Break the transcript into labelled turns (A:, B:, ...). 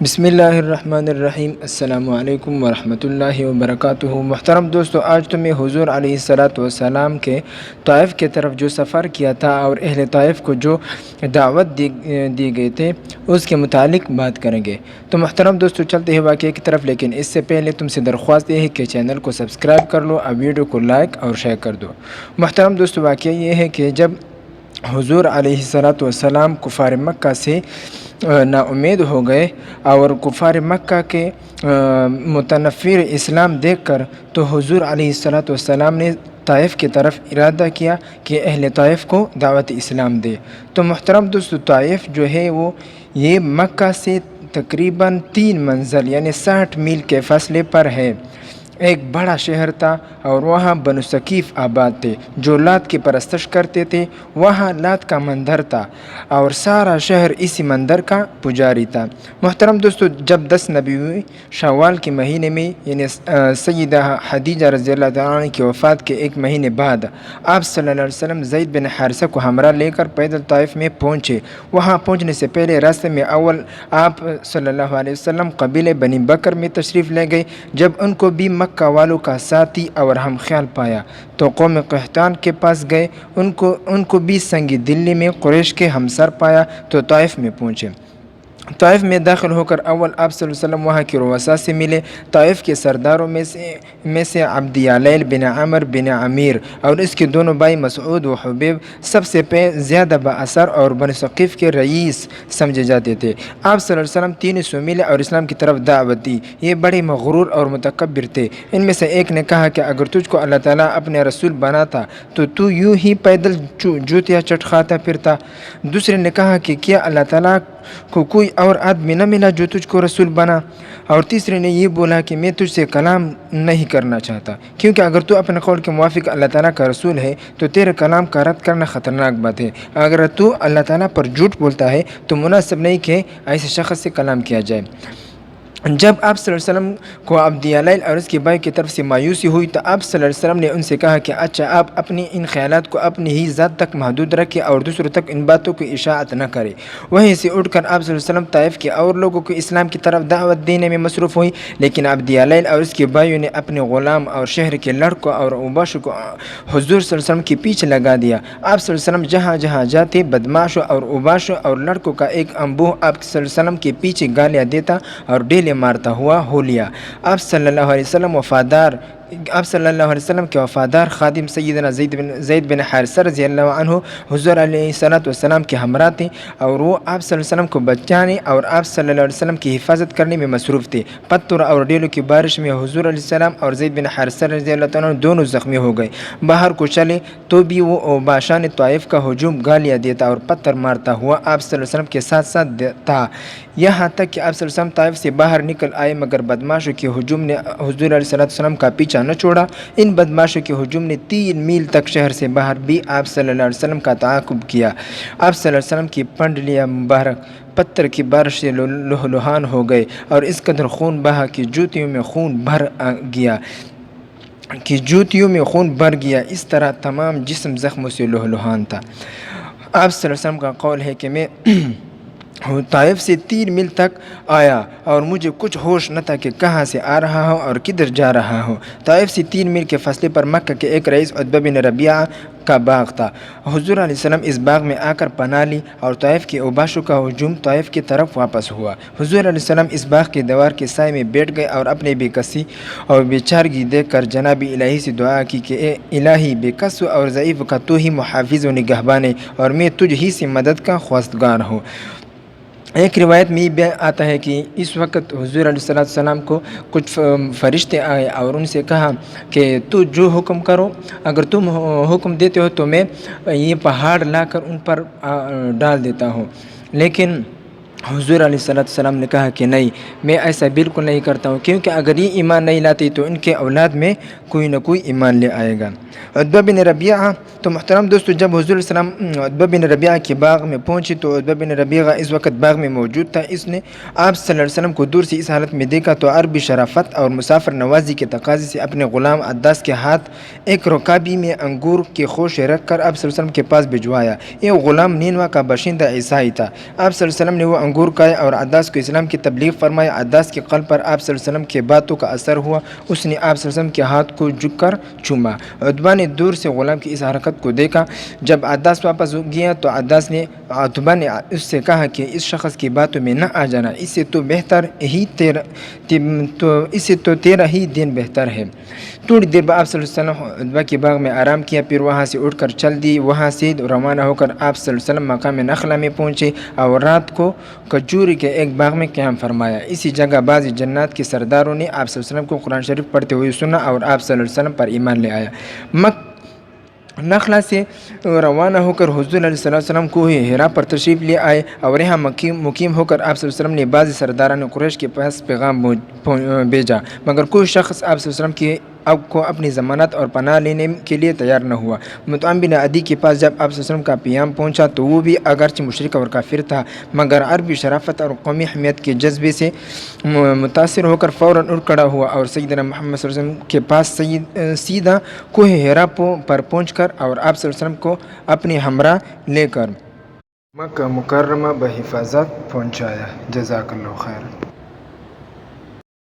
A: بسم اللہ الرحمن الرحیم۔ السلام علیکم ورحمۃ اللہ وبرکاتہ۔ محترم دوستو، آج تو میں حضور علیہ الصلاۃ والسلام کے طائف کی طرف جو سفر کیا تھا اور اہل طائف کو جو دعوت دی گئی تھے اس کے متعلق بات کریں گے۔ تو محترم دوستو، چلتے ہیں واقعے کی طرف، لیکن اس سے پہلے تم سے درخواست یہ ہے کہ چینل کو سبسکرائب کر لو اور ویڈیو کو لائک اور شیئر کر دو۔ محترم دوستو، واقعہ یہ ہے کہ جب حضور علیہ الصلاۃ والسلام کفار مکہ سے نا امید ہو گئے اور کفار مکہ کے متنفر اسلام دیکھ کر، تو حضور علیہ الصلاۃ والسلام نے طائف کی طرف ارادہ کیا کہ اہل طائف کو دعوت اسلام دے۔ تو محترم دوستو، طائف جو ہے وہ یہ مکہ سے تقریباً 3 منزل یعنی 60 میل کے فاصلے پر ہے۔ ایک بڑا شہر تھا اور وہاں بنو ثقیف آباد تھے جو لات کی پرستش کرتے تھے۔ وہاں لات کا مندر تھا اور سارا شہر اسی مندر کا پجاری تھا۔ محترم دوستو، جب 10 نبوی شوال کے مہینے میں یعنی سیدہ خدیجہ رضی اللہ تعالیٰ عنہ کی وفات کے 1 مہینے بعد آپ صلی اللہ علیہ وسلم زید بن حارثہ کو ہمراہ لے کر پیدل طائف میں پہنچے۔ وہاں پہنچنے سے پہلے راستے میں اول آپ صلی اللہ علیہ وسلم قبیلے بنی بکر میں تشریف لے گئے۔ جب ان کو بھی مکہ والوں کا ساتھی اور ہم خیال پایا تو قوم قحطان کے پاس گئے۔ ان کو بھی سنگ دلی میں قریش کے ہمسر پایا تو طائف میں پہنچے۔ طائف میں داخل ہو کر اول آپ صلی اللہ علیہ وسلم وہاں کے رؤساء سے ملے۔ طائف کے سرداروں میں سے عبد یعلیل بن عمر بن عمیر اور اس کے دونوں بھائی مسعود و حبیب سب سے زیادہ با اثر اور بنو ثقیف کے رئیس سمجھے جاتے تھے۔ آپ صلی اللہ علیہ وسلم تینوں سے ملے اور اسلام کی طرف دعوت دی۔ یہ بڑے مغرور اور متکبر تھے۔ ان میں سے ایک نے کہا کہ اگر تجھ کو اللہ تعالیٰ اپنے رسول بناتا تو یوں ہی پیدل جوتیاں چٹ کھاتا پھرتا۔ دوسرے نے کہا کہ کیا اللہ تعالیٰ کو کوئی اور آدمی نہ ملا جو تجھ کو رسول بنا؟ اور تیسرے نے یہ بولا کہ میں تجھ سے کلام نہیں کرنا چاہتا، کیونکہ اگر تو اپنے قول کے موافق اللہ تعالیٰ کا رسول ہے تو تیرے کلام کا رد کرنا خطرناک بات ہے۔ اگر تو اللہ تعالیٰ پر جھوٹ بولتا ہے تو مناسب نہیں کہ ایسے شخص سے کلام کیا جائے۔ جب آپ صلی اللہ علیہ وسلم کو عبد یعلیل اور اس کے بھائی کی طرف سے مایوسی ہوئی تو آپ صلی اللہ علیہ وسلم نے ان سے کہا کہ اچھا، آپ اپنی ان خیالات کو اپنی ہی ذات تک محدود رکھیں اور دوسروں تک ان باتوں کی اشاعت نہ کریں۔ وہیں سے اٹھ کر آپ صلی اللہ علیہ وسلم طائف کے اور لوگوں کو اسلام کی طرف دعوت دینے میں مصروف ہوئی، لیکن عبد یعلیل اور اس کے بھائیوں نے اپنے غلام اور شہر کے لڑکوں اور اوباشوں کو حضور صلی اللہ علیہ وسلم کے پیچھے لگا دیا۔ آپ صلی اللہ علیہ وسلم جہاں جہاں جاتے بدماشوں اور اوباشوں اور لڑکوں کا ایک انبوہ آپ صلی اللہ علیہ وسلم کے پیچھے گالیاں دیتا اور ڈیلے مارتا ہوا ہو لیا۔ آپ صلی اللہ علیہ وسلم کے وفادار خادم سیدنا زید بن حارثہ رضی اللہ عنہ حضور علیہ الصلاۃ والسلام کے ہمراہ تھے اور وہ آپ صلی اللہ علیہ وسلم کو بچانے اور آپ صلی اللہ علیہ وسلم کی حفاظت کرنے میں مصروف تھے۔ پتھر اور ڈیلوں کی بارش میں حضور علیہ السلام اور زید بن حارثہ رضی اللہ عنہ دونوں زخمی ہو گئے۔ باہر کو چلے تو بھی وہ اوباشان طائف کا ہجوم گالیاں دیتا اور پتھر مارتا ہوا آپ صلی اللہ علیہ وسلم کے ساتھ ساتھ تھا، یہاں تک کہ آپ صلی اللہ علیہ وسلم طائف سے باہر نکل آئے، مگر بدماشوں کے ہجوم نے حضور علیہ السلام کا پیچھا نہ چھوڑا۔ ان بدماشوں کے ہجوم نے 3 میل تک شہر سے باہر بھی آپ صلی اللہ علیہ وسلم کا تعاقب کیا۔ آپ صلی اللہ علیہ وسلم کی پنڈلیاں مبارک پتھر کی بارش سے لہلہان ہو گئے اور اس قدر خون بہا کہ جوتیوں میں خون بھر گیا، اس طرح تمام جسم زخموں سے لہلہان تھا۔ آپ صلی اللہ علیہ وسلم کا قول ہے کہ میں طائف سے 3 میل تک آیا اور مجھے کچھ ہوش نہ تھا کہ کہاں سے آ رہا ہوں اور کدھر جا رہا ہوں۔ طائف سے 3 میل کے فاصلے پر مکہ کے ایک رئیس عتبہ بن ربیعہ کا باغ تھا۔ حضور علیہ السلام اس باغ میں آ کر پناہ لی اور طائف کے اوباشوں کا ہجوم طائف کی طرف واپس ہوا۔ حضور علیہ السلام اس باغ کے دیوار کے سائے میں بیٹھ گئے اور اپنے بے کسی اور بے چارگی دیکھ کر جناب الہی سے دعا کی کہ اے الہی، بے کس اور ضعیف کا تو ہی محافظ و نگہبان ہے اور میں تجھ ہی سے مدد کا خواستگار ہوں۔ ایک روایت میں یہ آتا ہے کہ اس وقت حضور علیہ السلام کو کچھ فرشتے آئے اور ان سے کہا کہ تو جو حکم کرو، اگر تم حکم دیتے ہو تو میں یہ پہاڑ لا کر ان پر ڈال دیتا ہوں، لیکن حضور علیہ السلام نے کہا کہ نہیں، میں ایسا بالکل نہیں کرتا ہوں، کیونکہ اگر یہ ایمان نہیں لاتے تو ان کے اولاد میں کوئی نہ کوئی ایمان لے آئے گا۔ عتبہ بن ربیعہ، تو محترم دوستو، جب حضور علیہ السلام عتبہ بن ربیعہ کے باغ میں پہنچے تو عتبہ بن ربیعہ اس وقت باغ میں موجود تھا۔ اس نے آپ صلی اللہ علیہ وسلم کو دور سے اس حالت میں دیکھا تو عربی شرافت اور مسافر نوازی کے تقاضے سے اپنے غلام عداس کے ہاتھ ایک رکابی میں انگور کے خوشے رکھ کر آپ صلی اللہ علیہ وسلم کے پاس بھجوایا۔ یہ غلام نینوا کا باشندہ عیسائی تھا۔ آپ صلی اللہ علیہ وسلم نے وہ انگور کھائے اور عداس کو اسلام کی تبلیغ فرمائے۔ عداس کے قلب پر آپ صلی اللہ علیہ وسلم کے باتوں کا اثر ہوا، اس نے آپ صلی اللہ علیہ وسلم کے ہاتھ کو جھک کر چوما۔ عتبہ نے دور سے غلام کی اس حرکت کو دیکھا۔ جب عداس واپس گیا تو عتبہ نے اس سے کہا کہ اس شخص کی باتوں میں نہ آ جانا، اس سے تو تیرا ہی دین بہتر ہے۔ تھوڑی دیر بعد آپ صلی اللہ علیہ وسلم عتبہ کے باغ میں آرام کیا، پھر وہاں سے اٹھ کر چل دی۔ وہاں سے روانہ ہو کر آپ صلی اللہ علیہ وسلم مقام نخلا میں پہنچے اور رات کو کھجور کے ایک باغ میں قیام فرمایا۔ اسی جگہ بعض جنات کے سرداروں نے آپ صلی اللہ علیہ وسلم کو قرآن شریف پڑھتے ہوئے سنا اور آپ صلی اللہ علیہ وسلم پر ایمان لے آیا۔ نخلا سے روانہ ہو کر حضور علیہ السلام کوہ حرا پر تشریف لے آئے اور یہاں مقیم ہو کر آپ صلی اللہ علیہ وسلم نے بعض سرداران قریش کے پاس پیغام بھیجا، مگر کوئی شخص آپ صلی اللہ علیہ وسلم کی کو اپنی ضمانت اور پناہ لینے کے لیے تیار نہ ہوا۔ مطعم بن عدی کے پاس جب آپ صلی اللہ علیہ وسلم کا پیام پہنچا تو وہ بھی اگرچہ مشرک اور کافر تھا، مگر عربی شرافت اور قومی حمیت کے جذبے سے متاثر ہو کر فوراً اٹھ کھڑا ہوا اور سیدنا محمد صلی اللہ علیہ وسلم کے پاس سیدھا کوہ حرا پر پہنچ کر اور آپ صلی اللہ علیہ وسلم کو اپنے ہمراہ لے کر مکہ مکرمہ بحفاظت پہنچایا۔ جزاک اللہ خیر۔